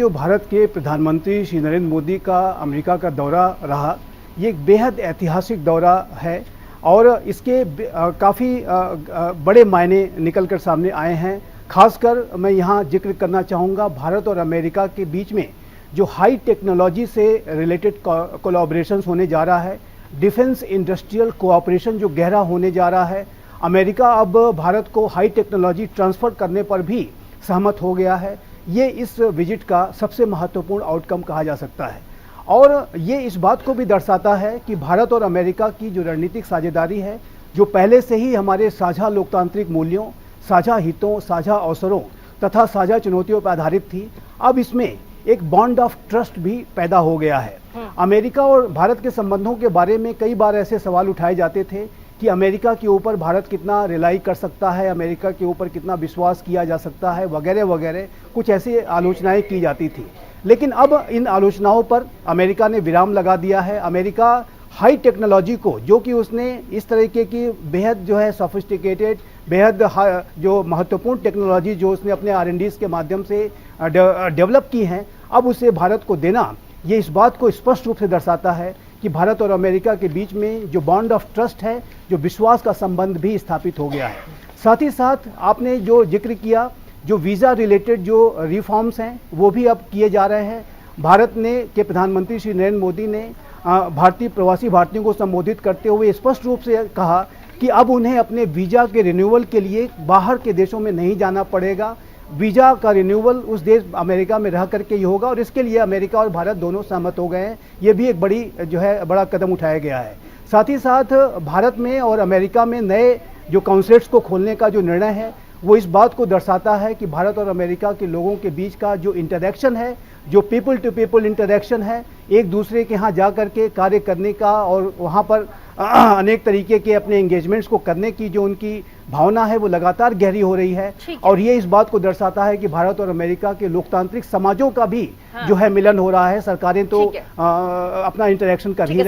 जो भारत के प्रधानमंत्री श्री नरेंद्र मोदी का अमेरिका का दौरा रहा, ये एक बेहद ऐतिहासिक दौरा है और इसके काफ़ी बड़े मायने निकल कर सामने आए हैं। खासकर मैं यहाँ जिक्र करना चाहूँगा भारत और अमेरिका के बीच में जो हाई टेक्नोलॉजी से रिलेटेड कोलैबोरेशंस होने जा रहा है, डिफेंस इंडस्ट्रियल कोऑपरेशन जो गहरा होने जा रहा है। अमेरिका अब भारत को हाई टेक्नोलॉजी ट्रांसफ़र करने पर भी सहमत हो गया है। ये इस विजिट का सबसे महत्वपूर्ण आउटकम कहा जा सकता है और ये इस बात को भी दर्शाता है कि भारत और अमेरिका की जो रणनीतिक साझेदारी है, जो पहले से ही हमारे साझा लोकतांत्रिक मूल्यों, साझा हितों, साझा अवसरों तथा साझा चुनौतियों पर आधारित थी, अब इसमें एक बॉन्ड ऑफ ट्रस्ट भी पैदा हो गया है। अमेरिका और भारत के संबंधों के बारे में कई बार ऐसे सवाल उठाए जाते थे कि अमेरिका के ऊपर भारत कितना रिलाई कर सकता है, अमेरिका के ऊपर कितना विश्वास किया जा सकता है, वगैरह वगैरह कुछ ऐसी आलोचनाएं की जाती थी। लेकिन अब इन आलोचनाओं पर अमेरिका ने विराम लगा दिया है। अमेरिका हाई टेक्नोलॉजी को, जो कि उसने इस तरीके की बेहद जो है सोफिस्टिकेटेड, बेहद जो महत्वपूर्ण टेक्नोलॉजी जो उसने अपने R&Ds के माध्यम से डेवलप की हैं, अब उसे भारत को देना, ये इस बात को स्पष्ट रूप से दर्शाता है कि भारत और अमेरिका के बीच में जो बॉन्ड ऑफ ट्रस्ट है, जो विश्वास का संबंध भी स्थापित हो गया है। साथ ही साथ आपने जो जिक्र किया, जो वीज़ा रिलेटेड जो रिफॉर्म्स हैं वो भी अब किए जा रहे हैं। भारत के प्रधानमंत्री श्री नरेंद्र मोदी ने भारतीय प्रवासी भारतीयों को संबोधित करते हुए स्पष्ट रूप से कहा कि अब उन्हें अपने वीज़ा के रिन्यूअल के लिए बाहर के देशों में नहीं जाना पड़ेगा। वीज़ा का रिन्यूअल उस देश अमेरिका में रह करके ही होगा और इसके लिए अमेरिका और भारत दोनों सहमत हो गए हैं। ये भी एक बड़ा कदम उठाया गया है। साथ ही साथ भारत में और अमेरिका में नए जो कॉन्सुलेट्स को खोलने का जो निर्णय है, वो इस बात को दर्शाता है कि भारत और अमेरिका के लोगों के बीच का जो इंटरेक्शन है, जो पीपल टू पीपल इंटरेक्शन है, एक दूसरे के यहाँ जा कर के कार्य करने का और वहाँ पर अनेक तरीके के अपने एंगेजमेंट्स को करने की जो उनकी भावना है वो लगातार गहरी हो रही है। और ये इस बात को दर्शाता है कि भारत और अमेरिका के लोकतांत्रिक समाजों का भी जो है मिलन हो रहा है। सरकारें तो अपना इंटरेक्शन कर ही